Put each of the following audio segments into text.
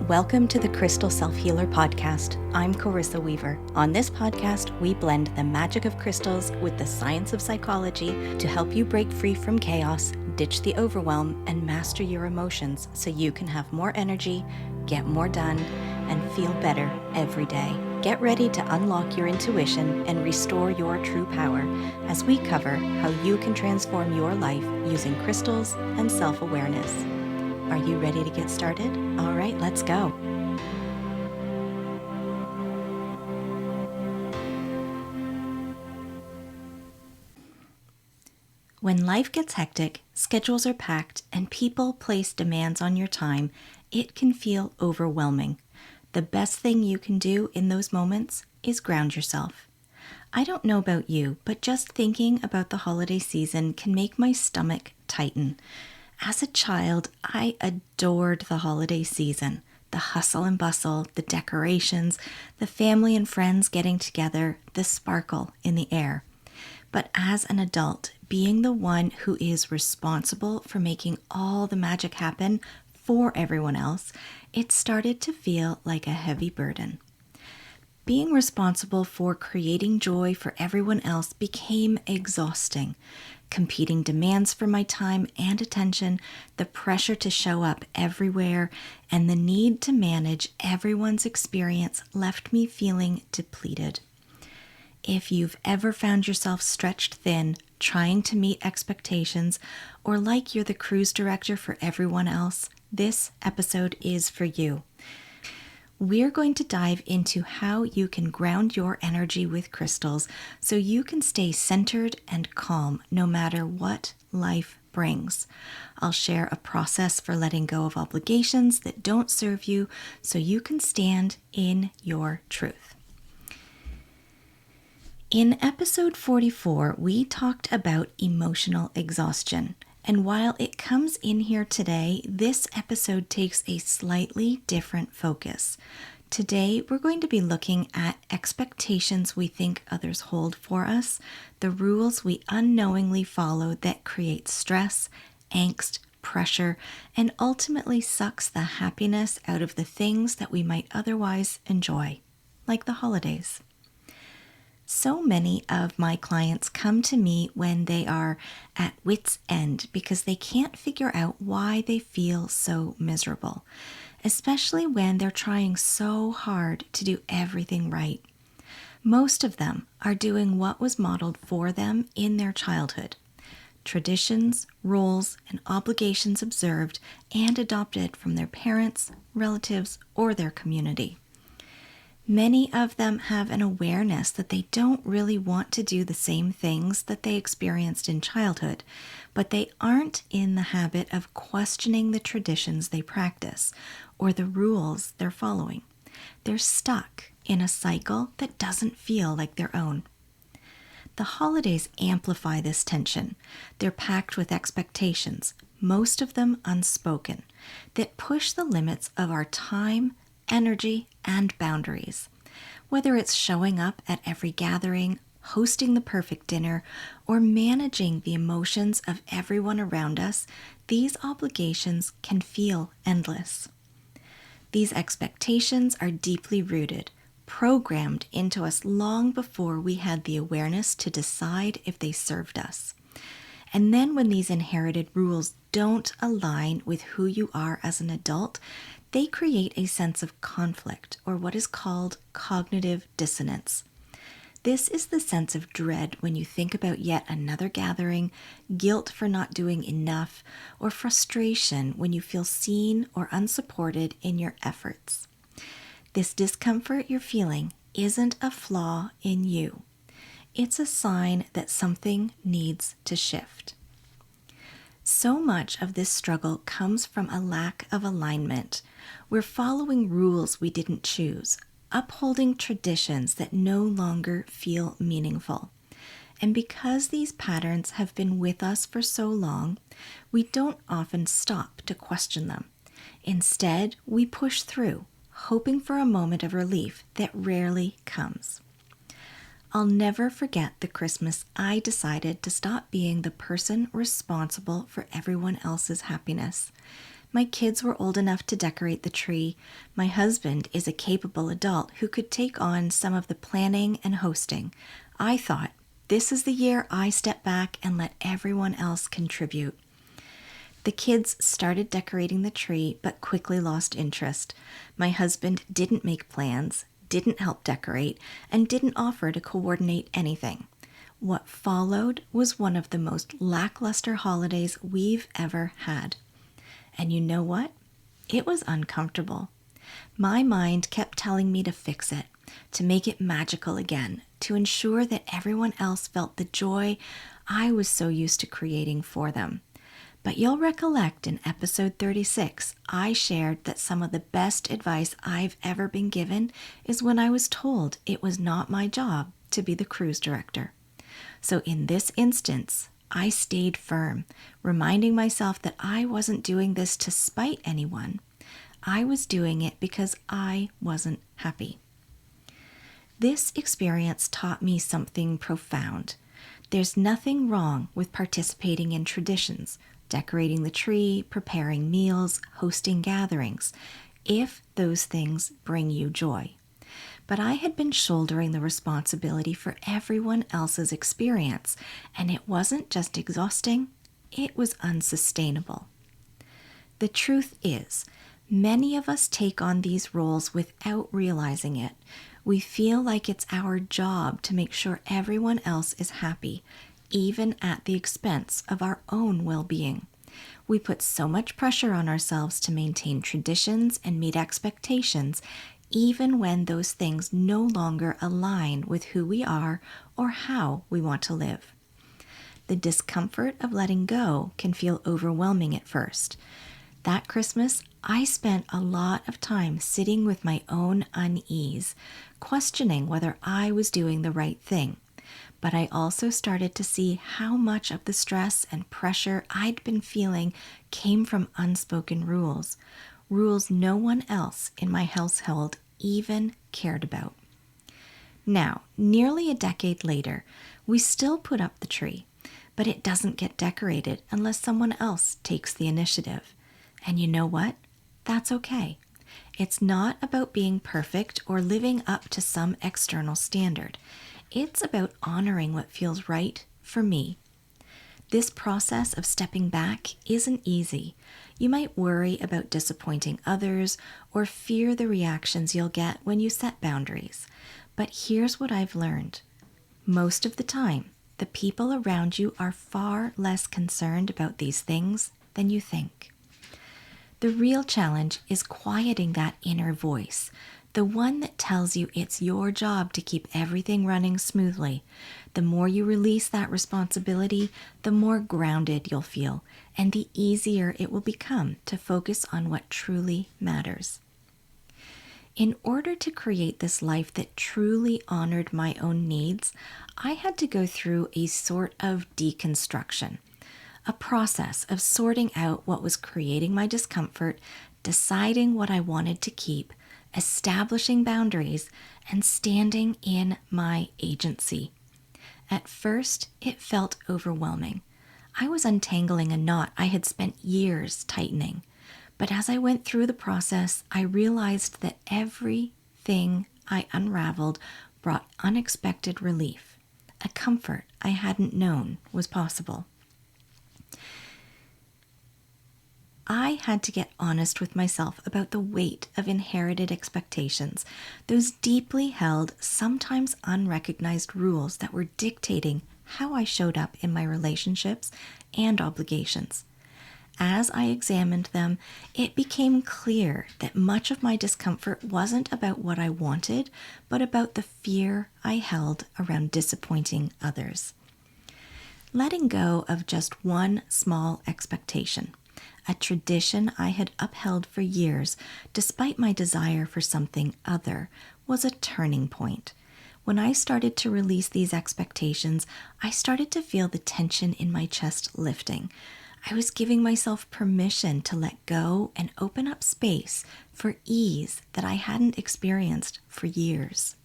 Welcome to the Crystal Self-Healer Podcast. I'm Carissa Weaver. On this podcast, we blend the magic of crystals with the science of psychology to help you break free from chaos, ditch the overwhelm, and master your emotions so you can have more energy, get more done, and feel better every day. Get ready to unlock your intuition and restore your true power as we cover how you can transform your life using crystals and self-awareness. Are you ready to get started? All right, let's go. When life gets hectic, schedules are packed, and people place demands on your time, it can feel overwhelming. The best thing you can do in those moments is ground yourself. I don't know about you, but just thinking about the holiday season can make my stomach tighten. As a child, I adored the holiday season. The hustle and bustle, the decorations, the family and friends getting together, the sparkle in the air. But as an adult, being the one who is responsible for making all the magic happen for everyone else, it started to feel like a heavy burden. Being responsible for creating joy for everyone else became exhausting. Competing demands for my time and attention, the pressure to show up everywhere, and the need to manage everyone's experience left me feeling depleted. If you've ever found yourself stretched thin, trying to meet expectations, or like you're the cruise director for everyone else, this episode is for you. We're going to dive into how you can ground your energy with crystals so you can stay centered and calm no matter what life brings. I'll share a process for letting go of obligations that don't serve you so you can stand in your truth. In episode 44, we talked about emotional exhaustion. And while it comes in here today, this episode takes a slightly different focus. Today, we're going to be looking at expectations we think others hold for us, the rules we unknowingly follow that create stress, angst, pressure, and ultimately sucks the happiness out of the things that we might otherwise enjoy, like the holidays. So many of my clients come to me when they are at wit's end because they can't figure out why they feel so miserable, especially when they're trying so hard to do everything right. Most of them are doing what was modeled for them in their childhood. Traditions, rules, and obligations observed and adopted from their parents, relatives, or their community. Many of them have an awareness that they don't really want to do the same things that they experienced in childhood, but they aren't in the habit of questioning the traditions they practice or the rules they're following. They're stuck in a cycle that doesn't feel like their own. The holidays amplify this tension. They're packed with expectations, most of them unspoken, that push the limits of our time, energy, and boundaries. Whether it's showing up at every gathering, hosting the perfect dinner, or managing the emotions of everyone around us, these obligations can feel endless. These expectations are deeply rooted, programmed into us long before we had the awareness to decide if they served us. And then when these inherited rules don't align with who you are as an adult, they create a sense of conflict, or what is called cognitive dissonance. This is the sense of dread when you think about yet another gathering, guilt for not doing enough, or frustration when you feel seen or unsupported in your efforts. This discomfort you're feeling isn't a flaw in you. It's a sign that something needs to shift. So much of this struggle comes from a lack of alignment. We're following rules we didn't choose, upholding traditions that no longer feel meaningful. And because these patterns have been with us for so long, we don't often stop to question them. Instead, we push through, hoping for a moment of relief that rarely comes. I'll never forget the Christmas I decided to stop being the person responsible for everyone else's happiness. My kids were old enough to decorate the tree. My husband is a capable adult who could take on some of the planning and hosting. I thought, this is the year I step back and let everyone else contribute. The kids started decorating the tree, but quickly lost interest. My husband didn't make plans, didn't help decorate, and didn't offer to coordinate anything. What followed was one of the most lackluster holidays we've ever had. And you know what? It was uncomfortable. My mind kept telling me to fix it, to make it magical again, to ensure that everyone else felt the joy I was so used to creating for them. But you'll recollect in episode 36, I shared that some of the best advice I've ever been given is when I was told it was not my job to be the cruise director. So in this instance, I stayed firm, reminding myself that I wasn't doing this to spite anyone. I was doing it because I wasn't happy. This experience taught me something profound. There's nothing wrong with participating in traditions, decorating the tree, preparing meals, hosting gatherings, if those things bring you joy. But I had been shouldering the responsibility for everyone else's experience, and it wasn't just exhausting, it was unsustainable. The truth is, many of us take on these roles without realizing it. We feel like it's our job to make sure everyone else is happy, even at the expense of our own well-being. We put so much pressure on ourselves to maintain traditions and meet expectations, even when those things no longer align with who we are or how we want to live. The discomfort of letting go can feel overwhelming at first. That Christmas, I spent a lot of time sitting with my own unease, questioning whether I was doing the right thing. But I also started to see how much of the stress and pressure I'd been feeling came from unspoken rules no one else in my household even cared about. Now, nearly a decade later, we still put up the tree, but it doesn't get decorated unless someone else takes the initiative. And you know what? That's okay. It's not about being perfect or living up to some external standard. It's about honoring what feels right for me. This process of stepping back isn't easy. You might worry about disappointing others or fear the reactions you'll get when you set boundaries. But here's what I've learned. Most of the time, the people around you are far less concerned about these things than you think. The real challenge is quieting that inner voice, the one that tells you it's your job to keep everything running smoothly. The more you release that responsibility, the more grounded you'll feel, and the easier it will become to focus on what truly matters. In order to create this life that truly honored my own needs, I had to go through a sort of deconstruction, a process of sorting out what was creating my discomfort, deciding what I wanted to keep, establishing boundaries, and standing in my agency. At first, it felt overwhelming. I was untangling a knot I had spent years tightening. But as I went through the process, I realized that everything I unraveled brought unexpected relief, a comfort I hadn't known was possible. I had to get honest with myself about the weight of inherited expectations, those deeply held, sometimes unrecognized rules that were dictating how I showed up in my relationships and obligations. As I examined them, it became clear that much of my discomfort wasn't about what I wanted, but about the fear I held around disappointing others. Letting go of just one small expectation, a tradition I had upheld for years, despite my desire for something other, was a turning point. When I started to release these expectations, I started to feel the tension in my chest lifting. I was giving myself permission to let go and open up space for ease that I hadn't experienced for years.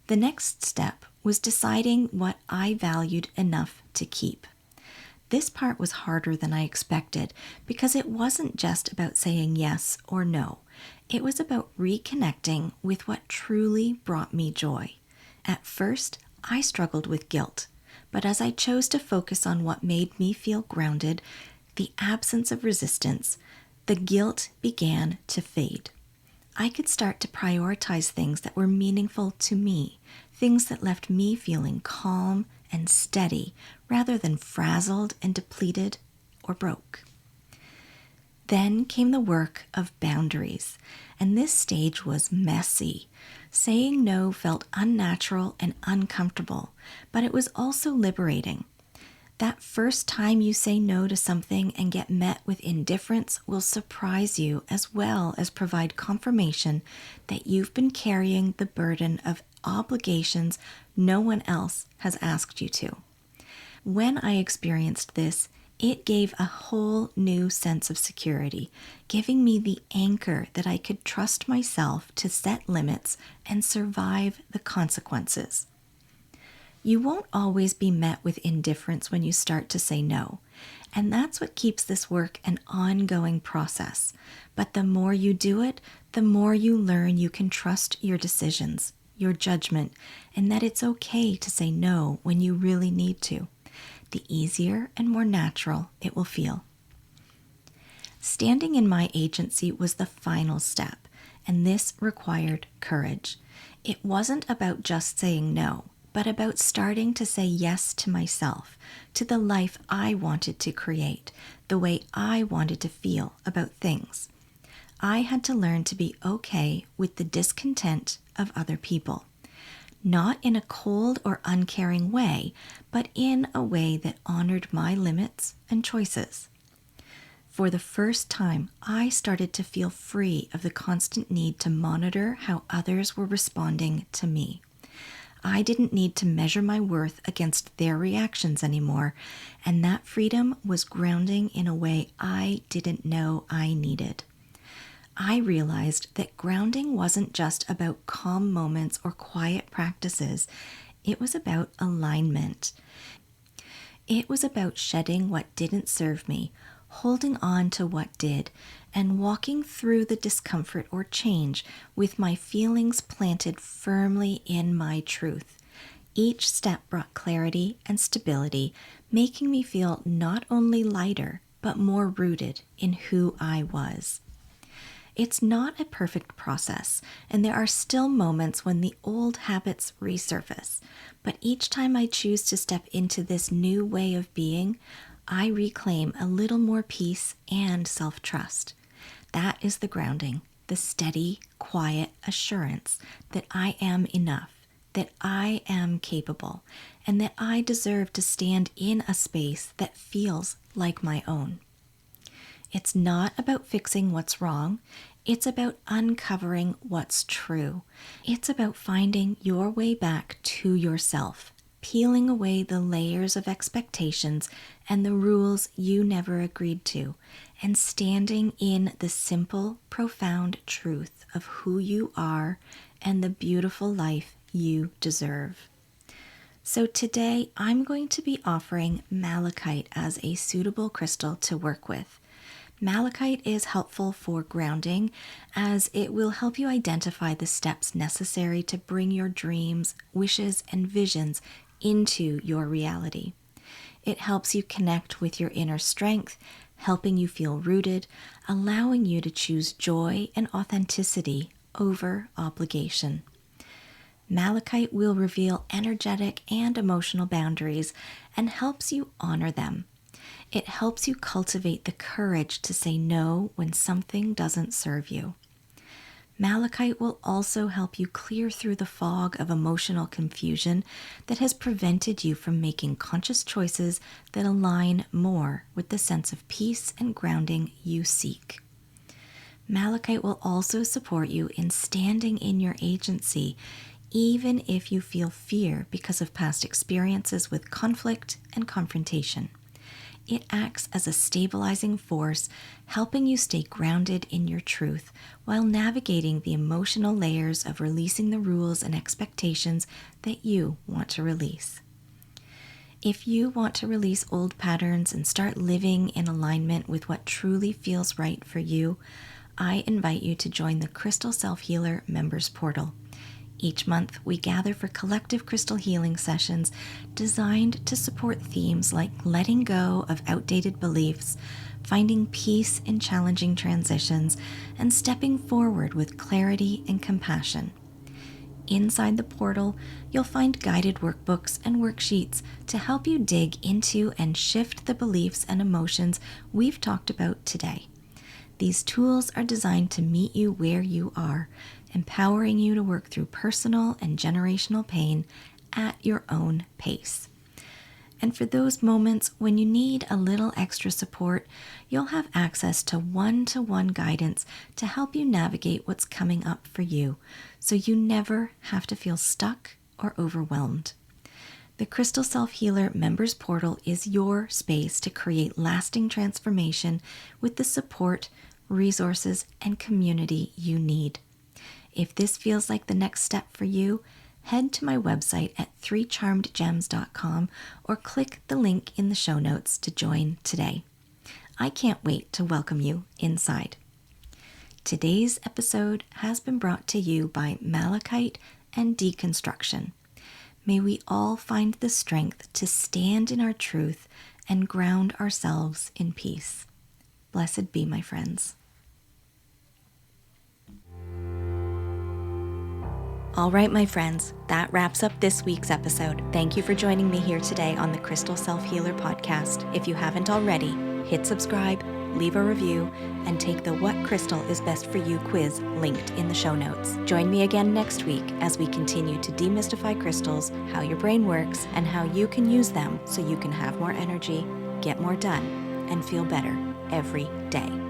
The next step was deciding what I valued enough to keep. This part was harder than I expected because it wasn't just about saying yes or no. It was about reconnecting with what truly brought me joy. At first, I struggled with guilt, but as I chose to focus on what made me feel grounded, the absence of resistance, the guilt began to fade. I could start to prioritize things that were meaningful to me, things that left me feeling calm and steady rather than frazzled and depleted or broke. Then came the work of boundaries, and this stage was messy. Saying no felt unnatural and uncomfortable, but it was also liberating. That first time you say no to something and get met with indifference will surprise you as well as provide confirmation that you've been carrying the burden of obligations no one else has asked you to. When I experienced this, it gave a whole new sense of security, giving me the anchor that I could trust myself to set limits and survive the consequences. You won't always be met with indifference when you start to say no, and that's what keeps this work an ongoing process. But the more you do it, the more you learn you can trust your decisions, your judgment, and that it's okay to say no when you really need to. The easier and more natural it will feel. Standing in my agency was the final step, and this required courage. It wasn't about just saying no, but about starting to say yes to myself, to the life I wanted to create, the way I wanted to feel about things. I had to learn to be okay with the discontent of other people. Not in a cold or uncaring way, but in a way that honored my limits and choices. For the first time, I started to feel free of the constant need to monitor how others were responding to me. I didn't need to measure my worth against their reactions anymore, and that freedom was grounding in a way I didn't know I needed. I realized that grounding wasn't just about calm moments or quiet practices. It was about alignment. It was about shedding what didn't serve me, holding on to what did, and walking through the discomfort or change with my feelings planted firmly in my truth. Each step brought clarity and stability, making me feel not only lighter, but more rooted in who I was. It's not a perfect process, and there are still moments when the old habits resurface. But each time I choose to step into this new way of being, I reclaim a little more peace and self-trust. That is the grounding, the steady, quiet assurance that I am enough, that I am capable, and that I deserve to stand in a space that feels like my own. It's not about fixing what's wrong. It's about uncovering what's true. It's about finding your way back to yourself, peeling away the layers of expectations and the rules you never agreed to, and standing in the simple, profound truth of who you are and the beautiful life you deserve. So today I'm going to be offering malachite as a suitable crystal to work with. Malachite is helpful for grounding as it will help you identify the steps necessary to bring your dreams, wishes, and visions into your reality. It helps you connect with your inner strength, helping you feel rooted, allowing you to choose joy and authenticity over obligation. Malachite will reveal energetic and emotional boundaries and helps you honor them. It helps you cultivate the courage to say no when something doesn't serve you. Malachite will also help you clear through the fog of emotional confusion that has prevented you from making conscious choices that align more with the sense of peace and grounding you seek. Malachite will also support you in standing in your agency, even if you feel fear because of past experiences with conflict and confrontation. It acts as a stabilizing force, helping you stay grounded in your truth while navigating the emotional layers of releasing the rules and expectations that you want to release. If you want to release old patterns and start living in alignment with what truly feels right for you, I invite you to join the Crystal Self Healer Members Portal. Each month, we gather for collective crystal healing sessions designed to support themes like letting go of outdated beliefs, finding peace in challenging transitions, and stepping forward with clarity and compassion. Inside the portal, you'll find guided workbooks and worksheets to help you dig into and shift the beliefs and emotions we've talked about today. These tools are designed to meet you where you are, empowering you to work through personal and generational pain at your own pace. And for those moments when you need a little extra support, you'll have access to one-to-one guidance to help you navigate what's coming up for you, so you never have to feel stuck or overwhelmed. The Crystal Self Healer Members Portal is your space to create lasting transformation with the support, resources, and community you need. If this feels like the next step for you, head to my website at 3charmedgems.com or click the link in the show notes to join today. I can't wait to welcome you inside. Today's episode has been brought to you by Malachite and Deconstruction. May we all find the strength to stand in our truth and ground ourselves in peace. Blessed be, my friends. All right, my friends, that wraps up this week's episode. Thank you for joining me here today on the Crystal Self Healer podcast. If you haven't already, hit subscribe, leave a review, and take the What Crystal is Best for You quiz linked in the show notes. Join me again next week as we continue to demystify crystals, how your brain works, and how you can use them so you can have more energy, get more done, and feel better every day.